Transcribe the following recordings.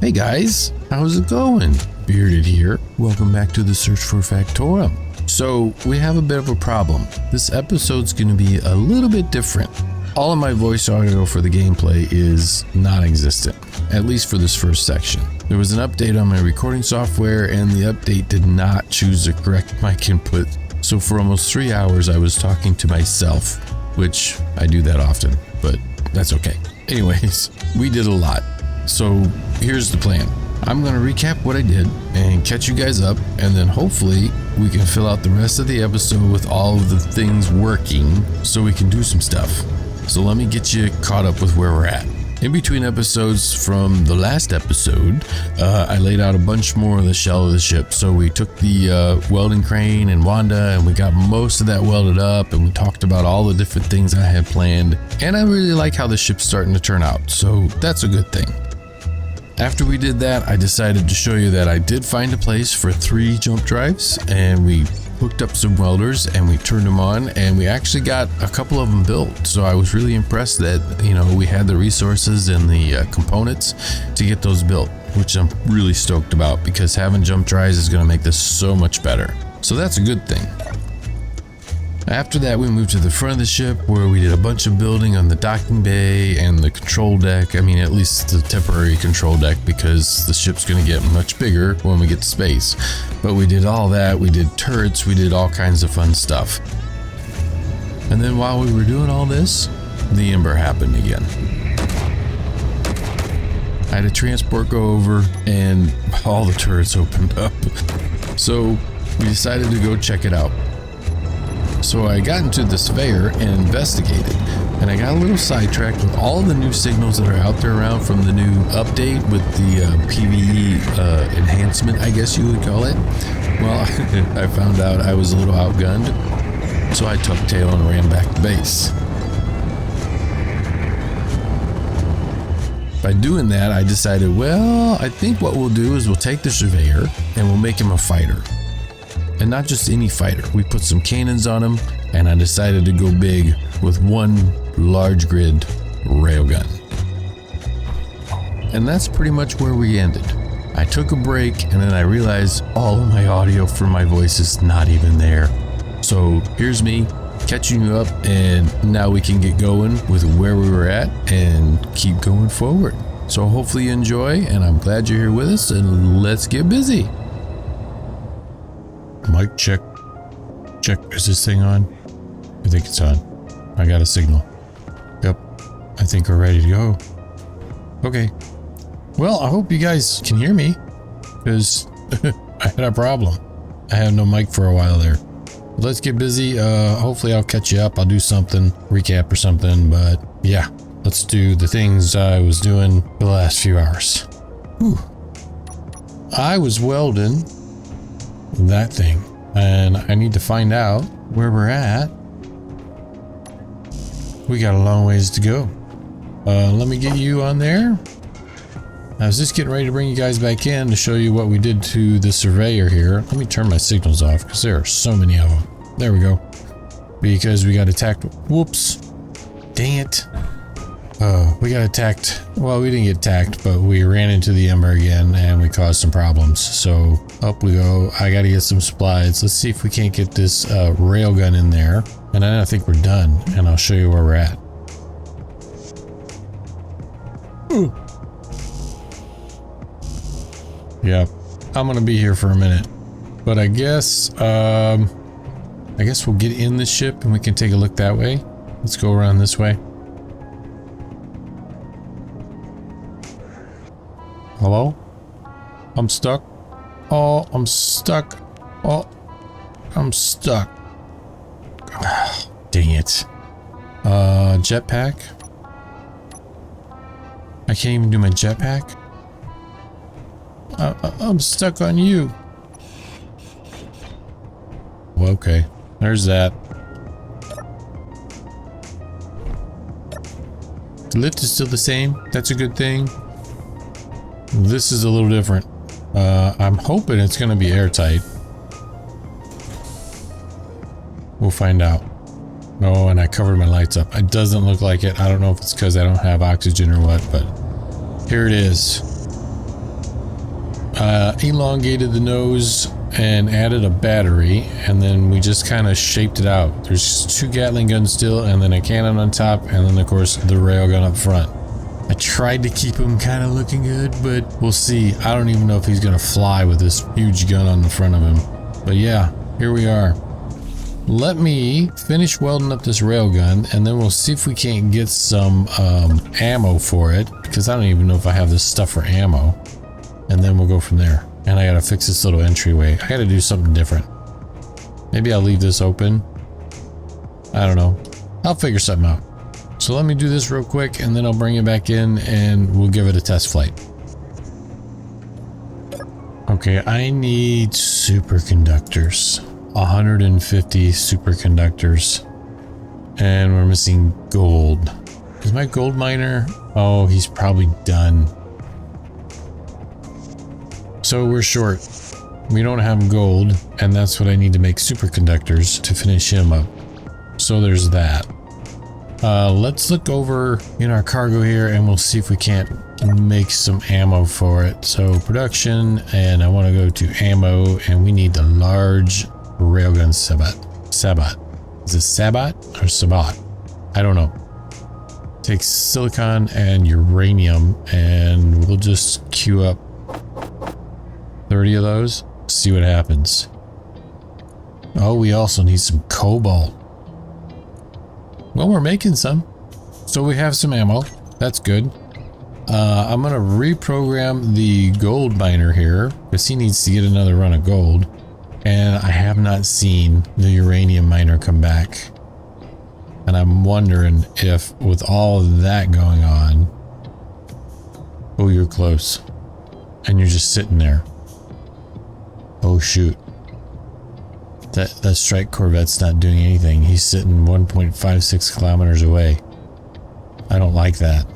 Hey guys, how's it going? Bearded here. Welcome back to the Search for Factorum. So we have a bit of a problem. This episode's going to be a little bit different. All of my voice audio for the gameplay is non-existent, at least for this first section. There was an update on my recording software and the update did not choose the correct mic input. So for almost 3 hours I was talking to myself, which I do that often, but that's okay. Anyways, we did a lot. So here's the plan. I'm going to recap what I did and catch you guys up, and then hopefully we can fill out the rest of the episode with all of the things working so we can do some stuff. So let me get you caught up with where we're at. In between episodes from the last episode, I laid out a bunch more of the shell of the ship. So we took the welding crane and Wanda and we got most of that welded up, and we talked about all the different things I had planned. And I really like how the ship's starting to turn out, so that's a good thing. After we did that, I decided to show you that I did find a place for 3 jump drives, and we hooked up some welders and we turned them on, and we actually got a couple of them built. So I was really impressed that, we had the resources and the components to get those built, which I'm really stoked about because having jump drives is going to make this so much better. So that's a good thing. After that, we moved to the front of the ship where we did a bunch of building on the docking bay and the control deck. I mean, at least the temporary control deck, because the ship's going to get much bigger when we get to space. But we did all that. We did turrets. We did all kinds of fun stuff. And then while we were doing all this, the Imber happened again. I had a transport go over and all the turrets opened up. So we decided to go check it out. So I got into the surveyor and investigated, and I got a little sidetracked with all the new signals that are out there around from the new update with the PvE enhancement, I guess you would call it. Well, I found out I was a little outgunned, so I tucked tail and ran back to base. By doing that, I decided, well, I think what we'll do is we'll take the surveyor and we'll make him a fighter. And not just any fighter. We put some cannons on him, and I decided to go big with one large grid railgun. And that's pretty much where we ended. I took a break, and then I realized all of my audio for my voice is not even there. So here's me catching you up, and now we can get going with where we were at and keep going forward. So hopefully you enjoy, and I'm glad you're here with us, and let's get busy. Mic check. Check. Is this thing on? I think it's on. I got a signal. Yep. I think we're ready to go. Okay. Well, I hope you guys can hear me, because I had a problem. I had no mic for a while there. Let's get busy. Hopefully I'll catch you up. I'll do something, recap or something, but yeah, let's do the things I was doing for the last few hours. Whew. I was welding that thing, and I need to find out where we're at. We got a long ways to go. Let me get you on there. I was just getting ready to bring you guys back in to show you what we did to the surveyor here. Let me turn my signals off because there are so many of them. There we go. Because we got attacked. Whoops. Dang it. We got attacked. Well, we didn't get attacked, but we ran into the Imber again and we caused some problems. So up we go. I got to get some supplies. Let's see if we can't get this railgun in there. And then I think we're done, and I'll show you where we're at. Ooh. Yep. I'm going to be here for a minute, but I guess we'll get in the ship and we can take a look that way. Let's go around this way. Hello? I'm stuck. Oh, I'm stuck. Oh, I'm stuck. Dang it. Jetpack. I can't even do my jetpack. I'm stuck on you. Okay, there's that. The lift is still the same. That's a good thing. This is a little different. I'm hoping it's going to be airtight. We'll find out. Oh, and I covered my lights up. It doesn't look like it. I don't know if it's because I don't have oxygen or what, but here it is. elongated the nose and added a battery, and then we just kind of shaped it out. There's 2 Gatling guns still, and then a cannon on top, and then of course the railgun up front. I tried to keep him kind of looking good, but we'll see. I don't even know if he's gonna fly with this huge gun on the front of him. But yeah, here we are. Let me finish welding up this railgun, and then we'll see if we can't get some ammo for it, because I don't even know if I have this stuff for ammo. And then we'll go from there. And I gotta fix this little entryway. I gotta do something different. Maybe I'll leave this open. I don't know. I'll figure something out. So let me do this real quick, and then I'll bring it back in and we'll give it a test flight. Okay, I need superconductors. 150 superconductors. And we're missing gold. Is my gold miner? Oh, he's probably done. So we're short. We don't have gold, and that's what I need to make superconductors to finish him up. So there's that. Let's look over in our cargo here, and we'll see if we can't make some ammo for it. So production, and I want to go to ammo, and we need the large railgun Sabat. Sabat. Is it Sabat or Sabat? I don't know. Takes silicon and uranium, and we'll just queue up 30 of those. See what happens. Oh, we also need some cobalt. Well, we're making some. So we have some ammo. That's good. I'm gonna reprogram the gold miner here, because he needs to get another run of gold. And I have not seen the uranium miner come back. And I'm wondering if with all of that going on... Oh, you're close. And you're just sitting there. Oh shoot. That strike corvette's not doing anything. He's sitting 1.56 kilometers away. I don't like that.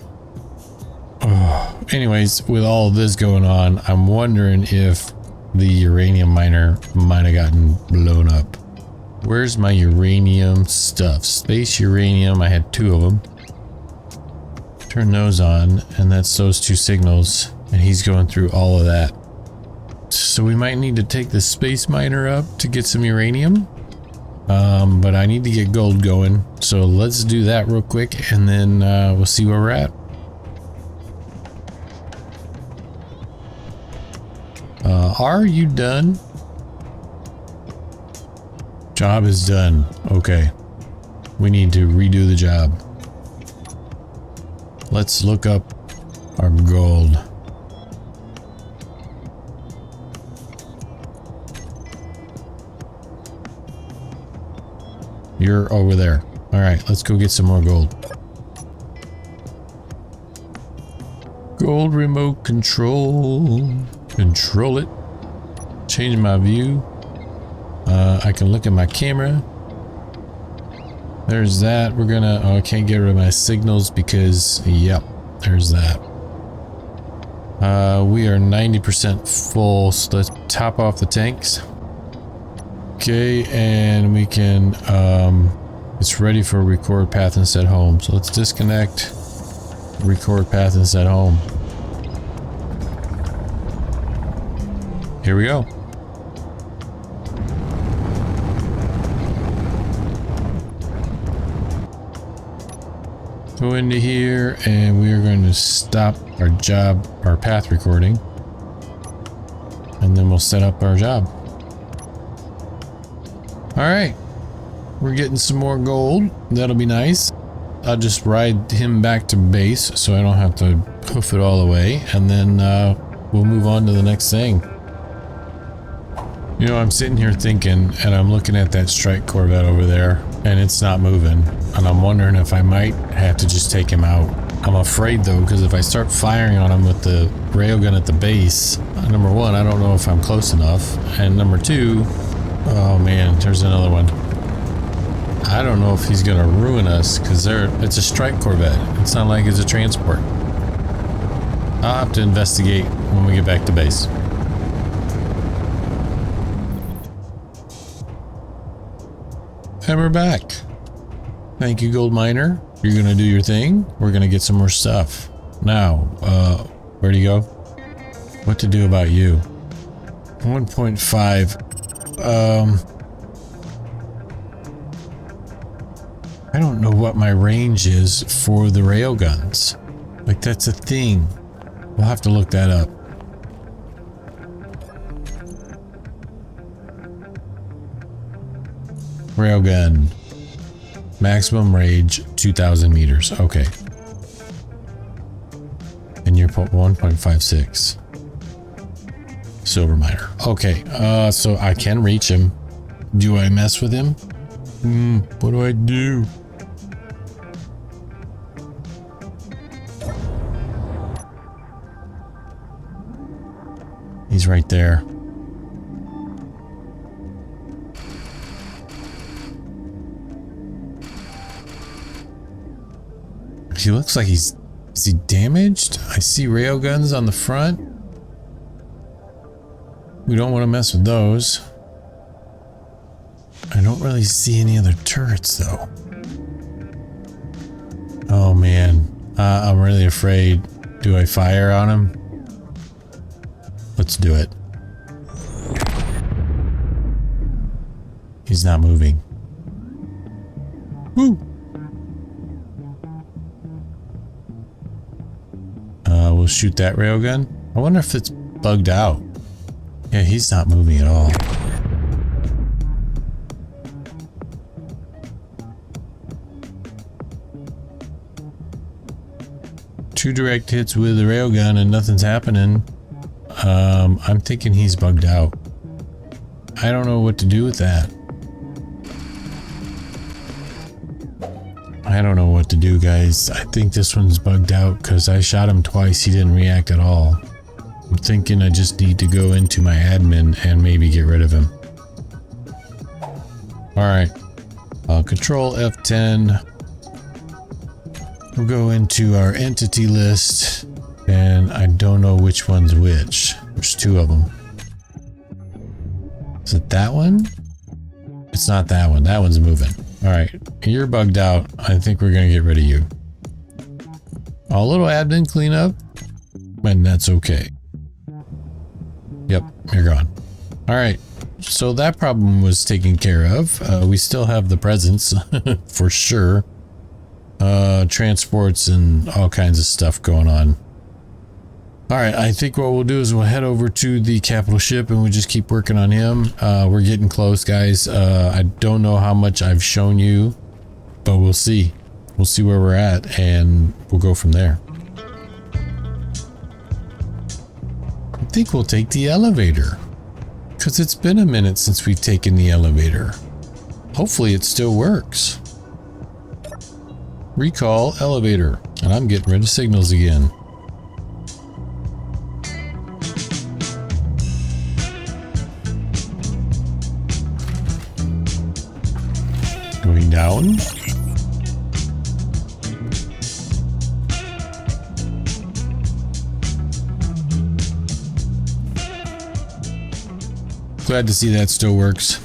Oh. Anyways, with all of this going on, I'm wondering if the uranium miner might have gotten blown up. Where's my uranium stuff? Space uranium, I had 2 of them. Turn those on, and that's those 2 signals, and he's going through all of that. So we might need to take the space miner up to get some uranium. But I need to get gold going. So let's do that real quick, and then we'll see where we're at. Are you done? Job is done. Okay. We need to redo the job. Let's look up our gold. You're over there. All right, let's go get some more gold. Gold remote control. Control it. Change my view. I can look at my camera. There's that. We're gonna... Oh, I can't get rid of my signals because... Yep, there's that. We are 90% full, so let's top off the tanks. Okay, and we can... it's ready for record path and set home. So let's disconnect, record path and set home. Here we go. Go into here, and we are going to stop our job, our path recording, and then we'll set up our job. All right, we're getting some more gold. That'll be nice. I'll just ride him back to base so I don't have to hoof it all the way, and then we'll move on to the next thing. You know, I'm sitting here thinking, and I'm looking at that strike corvette over there, and it's not moving. And I'm wondering if I might have to just take him out. I'm afraid though, because if I start firing on him with the railgun at the base, number one, I don't know if I'm close enough. And number two, oh man, there's another one. I don't know if he's gonna ruin us, because it's a strike corvette. It's not like it's a transport. I'll have to investigate when we get back to base. And we're back. Thank you, gold miner. You're gonna do your thing. We're gonna get some more stuff. Now, where'd he go? what to do about you. 1.5. I don't know what my range is for the railguns. Like, that's a thing. We'll have to look that up. Railgun. Maximum range 2,000 meters. Okay. And you're 1.56. Silver miner. Okay. So I can reach him. Do I mess with him? What do I do? He's right there. He looks like is he damaged? I see railguns on the front. We don't want to mess with those. I don't really see any other turrets though. Oh man, I'm really afraid. Do I fire on him? Let's do it. He's not moving. Woo! We'll shoot that railgun. I wonder if it's bugged out. Yeah, he's not moving at all. Two direct hits with the railgun and nothing's happening. I'm thinking he's bugged out. I don't know what to do with that. I don't know what to do, guys. I think this one's bugged out because I shot him twice. He didn't react at all. I'm thinking I just need to go into my admin and maybe get rid of him. Alright. Control F10. We'll go into our entity list. And I don't know which one's which. There's two of them. Is it that one? It's not that one. That one's moving. Alright. You're bugged out. I think we're going to get rid of you. A little admin cleanup. And that's okay. Yep. You're gone. Alright. So that problem was taken care of. We still have the presence. For sure. Transports and all kinds of stuff going on. Alright, I think what we'll do is we'll head over to the capital ship and we'll just keep working on him. We're getting close, guys. I don't know how much I've shown you, but we'll see. We'll see where we're at and we'll go from there. I think we'll take the elevator because it's been a minute since we've taken the elevator. Hopefully it still works. Recall elevator. And I'm getting rid of signals again. Going down. Glad to see that still works.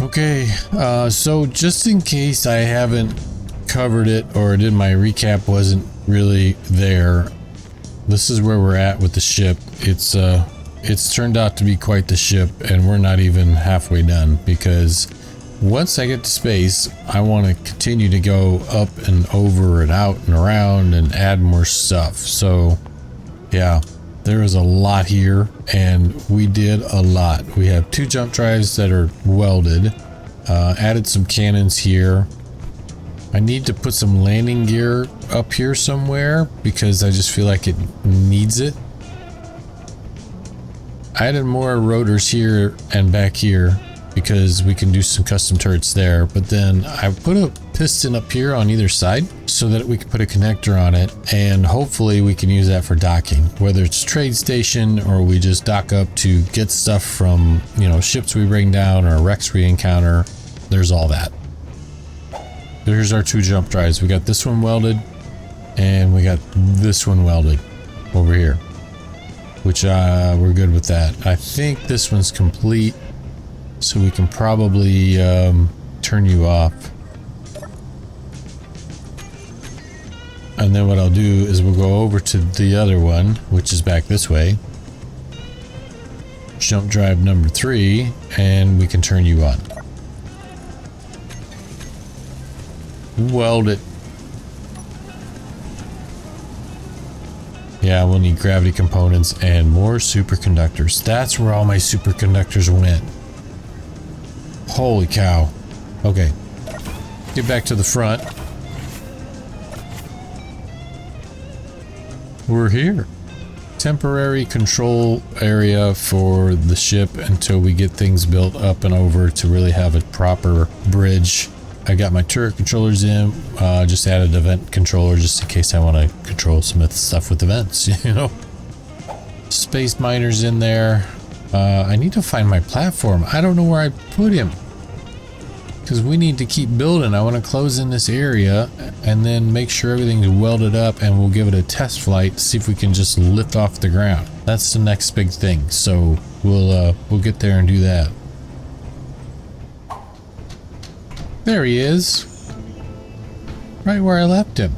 Okay, so just in case I haven't covered it or did my recap wasn't really there, this is where we're at with the ship. It's turned out to be quite the ship, and we're not even halfway done because once I get to space, I want to continue to go up and over and out and around and add more stuff. So yeah, there is a lot here and we did a lot. We have 2 jump drives that are welded, added some cannons here. I need to put some landing gear up here somewhere because I just feel like it needs it. I added more rotors here and back here because we can do some custom turrets there, but then I put a piston up here on either side so that we can put a connector on it and hopefully we can use that for docking, whether it's trade station or we just dock up to get stuff from, you know, ships we bring down or wrecks we encounter. There's all that. Here's our 2 jump drives. We got this one welded and we got this one welded over here, which we're good with that. I think this one's complete, so we can probably turn you off. And then what I'll do is we'll go over to the other one, which is back this way. Jump drive number 3, and we can turn you on. Weld it. Yeah, we'll need gravity components and more superconductors. That's where all my superconductors went. Holy cow. Okay. Get back to the front. We're here. Temporary control area for the ship until we get things built up and over to really have a proper bridge. I got my turret controllers in, just added a vent controller just in case I want to control some of the stuff with the vents, you know. Space miners in there. I need to find my platform. I don't know where I put him. Because we need to keep building. I want to close in this area and then make sure everything's welded up, and we'll give it a test flight to see if we can just lift off the ground. That's the next big thing. So we'll get there and do that. There he is. Right where I left him.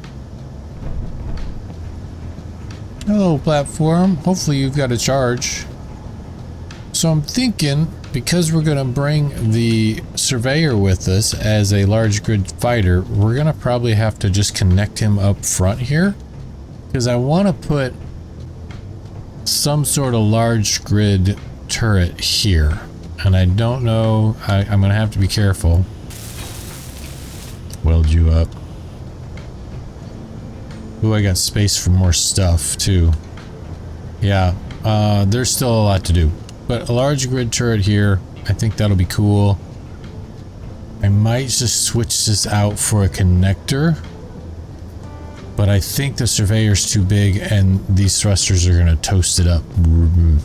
Hello, platform. Hopefully you've got a charge. So I'm thinking, because we're going to bring the surveyor with us as a large grid fighter, we're going to probably have to just connect him up front here. Because I want to put some sort of large grid turret here. And I don't know, I'm going to have to be careful. Weld you up. Ooh, I got space for more stuff too. Yeah, there's still a lot to do. But a large grid turret here, I think that'll be cool. I might just switch this out for a connector. But I think the surveyor's too big and these thrusters are going to toast it up.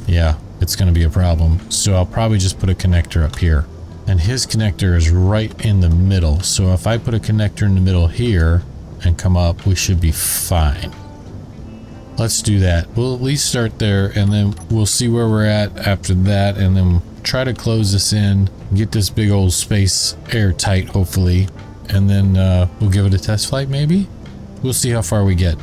Yeah, it's going to be a problem. So I'll probably just put a connector up here. And his connector is right in the middle. So if I put a connector in the middle here and come up, we should be fine. Let's do that. We'll at least start there, and then we'll see where we're at after that, and then try to close this in, get this big old space airtight, hopefully, and then we'll give it a test flight, maybe? We'll see how far we get.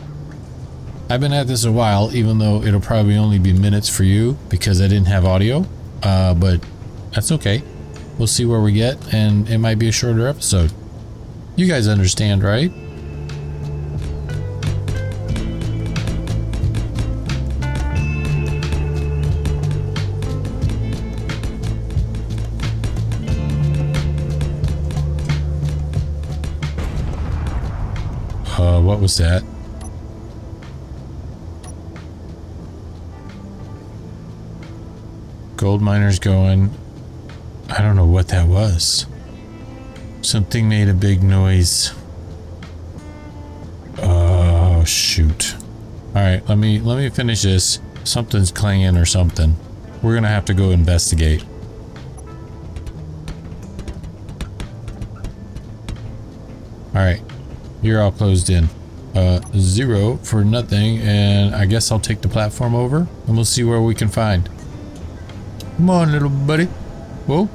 I've been at this a while, even though it'll probably only be minutes for you, because I didn't have audio, but that's okay. We'll see where we get, and it might be a shorter episode. You guys understand, right? What was that? Gold miners going. I don't know what that was. Something made a big noise. Oh shoot. Alright, let me finish this. Something's clanging or something. We're gonna have to go investigate. Alright. You're all closed in. 0 for nothing, and I guess I'll take the platform over and we'll see where we can find. Come on, little buddy. Whoa.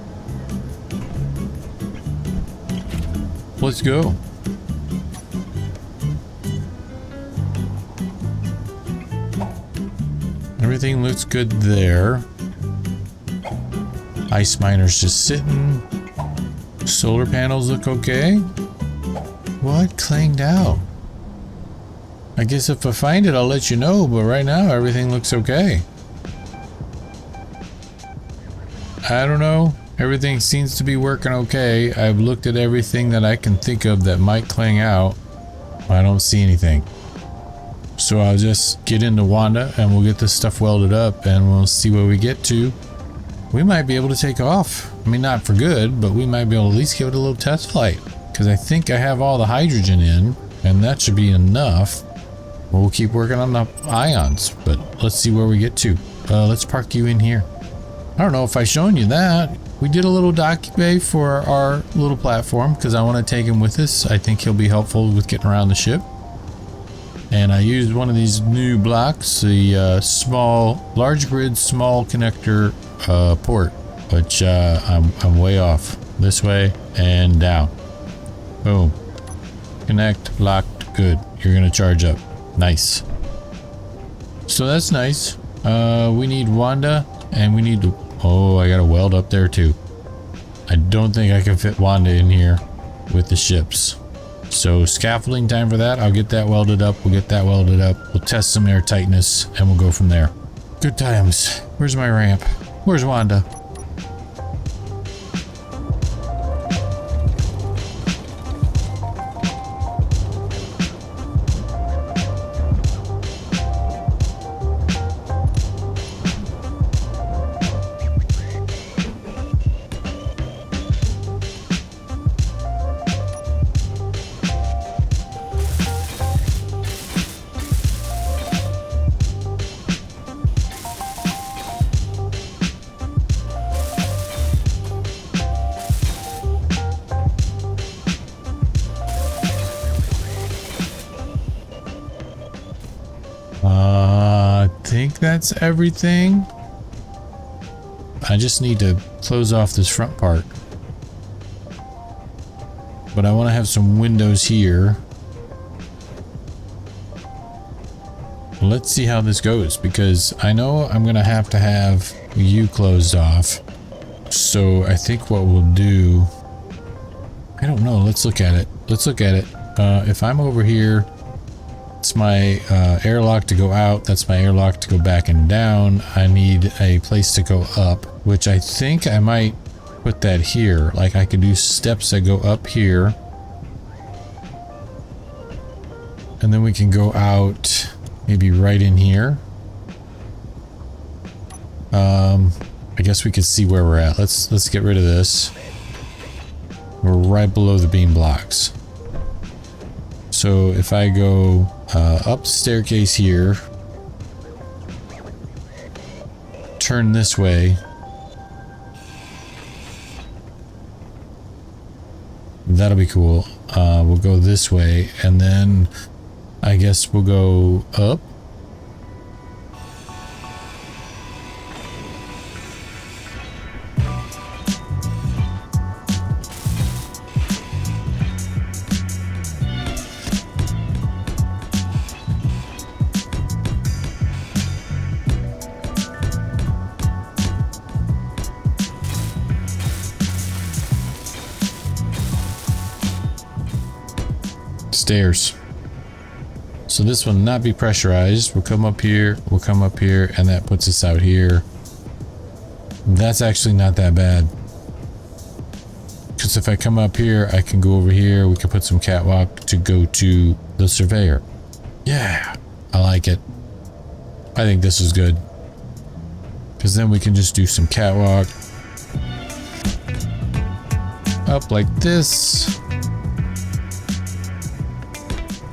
Let's go. Everything looks good there. Ice miner's just sitting. Solar panels look okay. What clanged out? I guess if I find it, I'll let you know, but right now everything looks okay. I don't know. Everything seems to be working okay. I've looked at everything that I can think of that might clang out. I don't see anything. So I'll just get into Wanda and we'll get this stuff welded up and we'll see where we get to. We might be able to take off. I mean, not for good, but we might be able to at least give it a little test flight. Because I think I have all the hydrogen in, and that should be enough. We'll keep working on the ions, but let's see where we get to. Let's park you in here. I don't know if I've shown you that. We did a little dock bay for our little platform because I want to take him with us. I think he'll be helpful with getting around the ship. And I used one of these new blocks, the large grid, small connector port, which I'm way off. This way and down. Boom. Connect, locked, good. you're gonna charge up. Nice. So that's nice. We need Wanda, and we need to... Oh, I got a weld up there too. I don't think I can fit Wanda in here with the ships. So scaffolding time for that. I'll get that welded up. We'll get that welded up. We'll test some air tightness and we'll go from there. Good times. Where's my ramp? Where's Wanda? I think that's everything. I just need to close off this front part. But I want to have some windows here. Let's see how this goes, because I know I'm going to have you closed off. So I think what we'll do... I don't know. Let's look at it. Let's look at it. If I'm over here... That's my airlock to go out. That's my airlock to go back and down. I need a place to go up, which I think I might put that here. Like I could do steps that go up here. And then we can go out maybe right in here. I guess we could see where we're at. Let's get rid of this. We're right below the beam blocks. So if I go up the staircase here, turn this way, that'll be cool. We'll go this way, and then I guess we'll go up. Stairs. So this will not be pressurized. We'll come up here, we'll come up here, and that puts us out here. That's actually not that bad. Because if I come up here, I can go over here. We can put some catwalk to go to the surveyor. Yeah, I like it. I think this is good. Because then we can just do some catwalk. Up like this.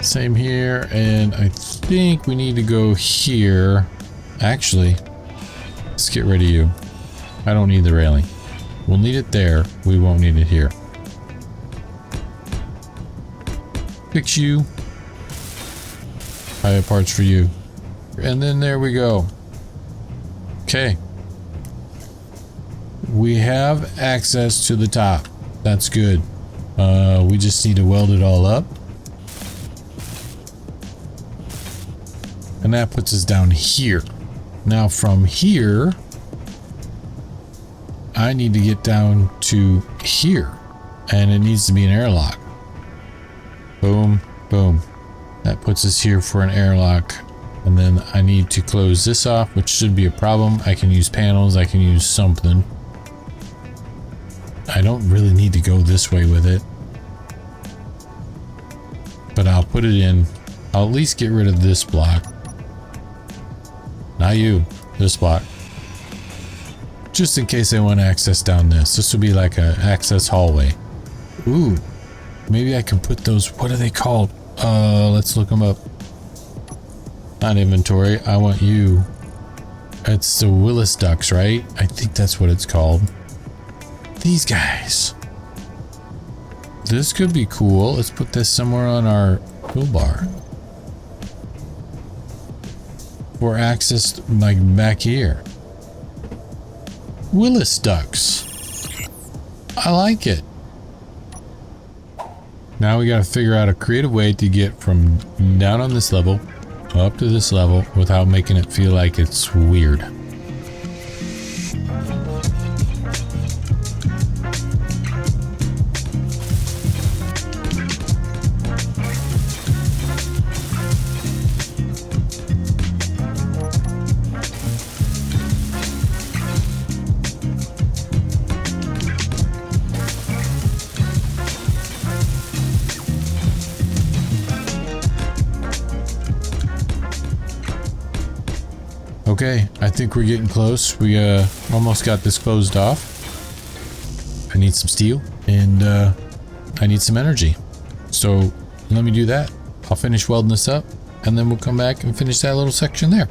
Same here, and I think we need to go here. Actually, let's get rid of you. I don't need the railing. We'll need it there. We won't need it here. Fix you. I have parts for you. And then there we go. Okay. We have access to the top. That's good. We just need to weld it all up. And that puts us down here. Now from here, I need to get down to here. And it needs to be an airlock. Boom, boom. That puts us here for an airlock. And then I need to close this off, which should be a problem. I can use panels, I can use something. I don't really need to go this way with it. But I'll put it in. I'll at least get rid of this block. Not you, this block. Just in case they want access down this. This would be like an access hallway. Ooh, maybe I can put those, what are they called? Let's look them up. Not inventory, I want you. It's the Willis ducks, right? I think that's what it's called. These guys. This could be cool. Let's put this somewhere on our toolbar. For access, like back here. Willis ducks. I like it. Now we gotta figure out a creative way to get from down on this level up to this level without making it feel like it's weird. Okay, I think we're getting close. We almost got this closed off. I need some steel and I need some energy. So let me do that. I'll finish welding this up and then we'll come back and finish that little section there.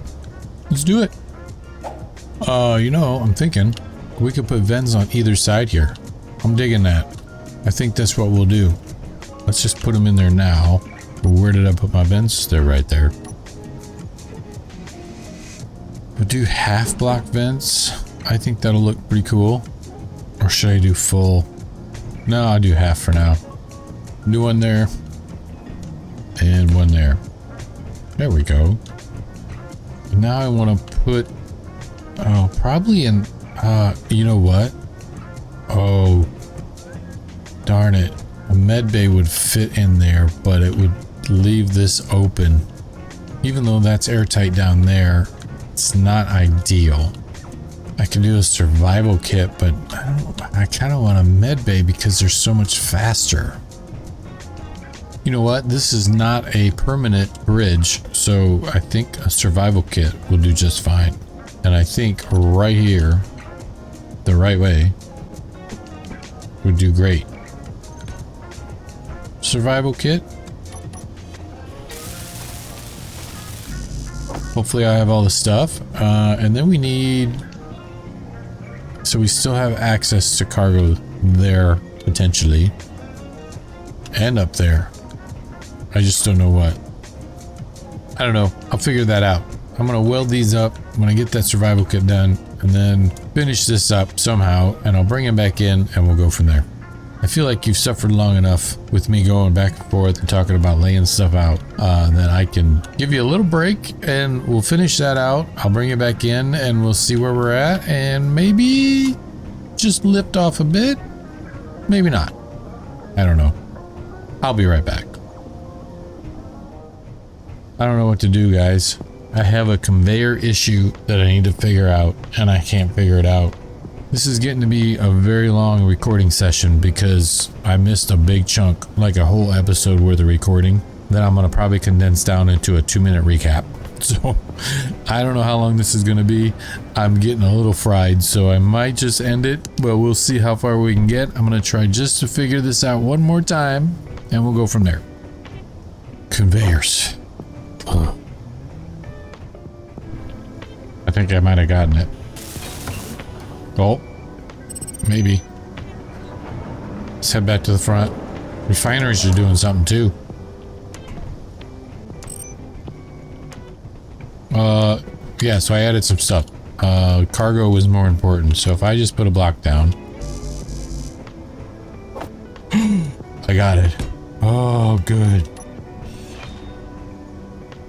Let's do it. You know, I'm thinking we could put vents on either side here. I'm digging that. I think that's what we'll do. Let's just put them in there now. Where did I put my vents? They're right there. We'll do half block vents. I think that'll look pretty cool. Or should I do full? No, I'll do half for now. Do one there. And one there. There we go. And now I want to put... Oh, probably in... you know what? Oh. Darn it. A med bay would fit in there, but it would leave this open. Even though that's airtight down there. It's not ideal. I can do a survival kit, but I kind of want a med bay because they're so much faster. You know what? This is not a permanent bridge, so I think a survival kit will do just fine. And I think right here, the right way, would do great. Survival kit. Hopefully I have all the stuff. And then we need... So we still have access to cargo there, potentially. And up there. I just don't know what. I don't know. I'll figure that out. I'm going to weld these up. I'm going to get that survival kit done. And then finish this up somehow. And I'll bring it back in and we'll go from there. I feel like you've suffered long enough with me going back and forth and talking about laying stuff out that I can give you a little break and we'll finish that out. I'll bring it back in and we'll see where we're at and maybe just lift off a bit. Maybe not. I don't know. I'll be right back. I don't know what to do, guys. I have a conveyor issue that I need to figure out and I can't figure it out. This is getting to be a very long recording session because I missed a big chunk, like a whole episode worth of recording, that I'm going to probably condense down into a 2-minute recap. So I don't know how long this is going to be. I'm getting a little fried, so I might just end it, but we'll see how far we can get. I'm going to try just to figure this out one more time and we'll go from there. Conveyors. I think I might have gotten it. Oh, maybe. Let's head back to the front. Refineries are doing something too. Yeah, so I added some stuff. Cargo was more important, so if I just put a block down. I got it. Oh, good.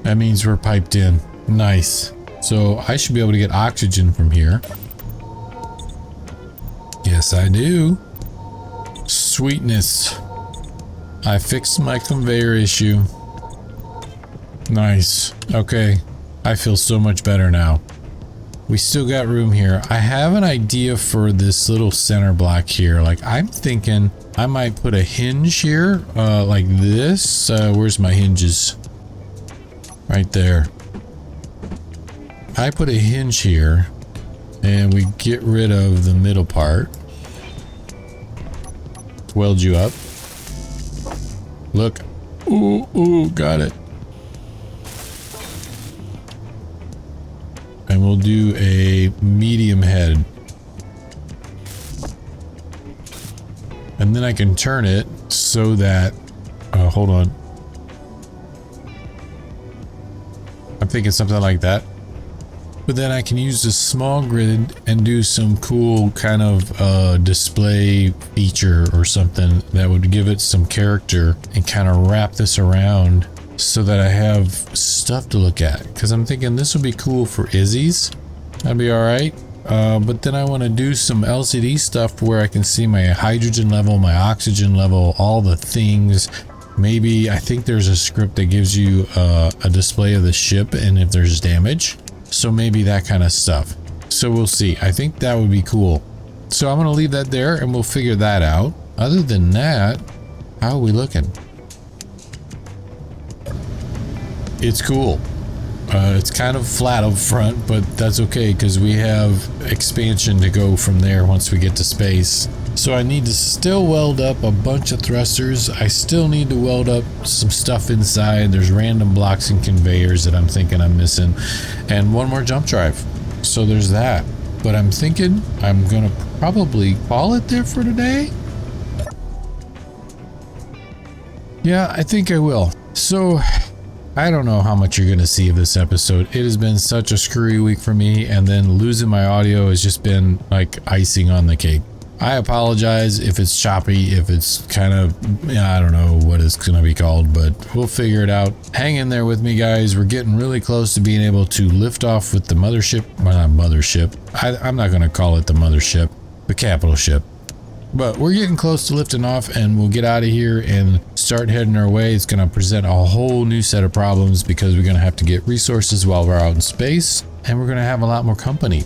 That means we're piped in. Nice. So I should be able to get oxygen from here. Yes, I do. Sweetness. I fixed my conveyor issue. Nice. Okay. I feel so much better now. We still got room here. I have an idea for this little center block here. Like, I'm thinking I might put a hinge here, like this. Where's my hinges? Right there. I put a hinge here and we get rid of the middle part. Weld you up. Look. Ooh, got it. And we'll do a medium head. And then I can turn it so that, hold on. I'm thinking something like that. but then I can use this small grid and do some cool kind of display feature or something that would give it some character and kind of wrap this around so that I have stuff to look at. Because I'm thinking this would be cool for Izzy's. That'd be all right. But then I want to do some LCD stuff where I can see my hydrogen level, my oxygen level, all the things. Maybe I think there's a script that gives you a display of the ship and if there's damage. So maybe that kind of stuff. So we'll see. I think that would be cool. So I'm going to leave that there and we'll figure that out. Other than that, how are we looking? It's cool. It's kind of flat up front, but that's okay because we have expansion to go from there once we get to space. So I need to still weld up a bunch of thrusters. I still need to weld up some stuff inside. There's random blocks and conveyors that I'm thinking I'm missing, and one more jump drive. So there's that. But I'm thinking I'm gonna probably call it there for today. Yeah, I think I will. So I don't know how much you're going to see of this episode. It has been such a screwy week for me, and then losing my audio has just been like icing on the cake. I apologize if it's choppy, if it's kind of, I don't know what it's going to be called, but we'll figure it out. Hang in there with me, guys. We're getting really close to being able to lift off with the mothership. Well, not mothership. I'm not going to call it the mothership, the capital ship. But we're getting close to lifting off, and we'll get out of here and start heading our way. It's going to present a whole new set of problems because we're going to have to get resources while we're out in space, and we're going to have a lot more company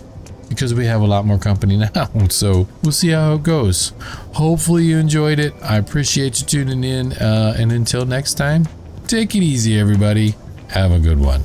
because we have a lot more company now. So we'll see how it goes. Hopefully you enjoyed it. I appreciate you tuning in, and until next time, take it easy, everybody. Have a good one.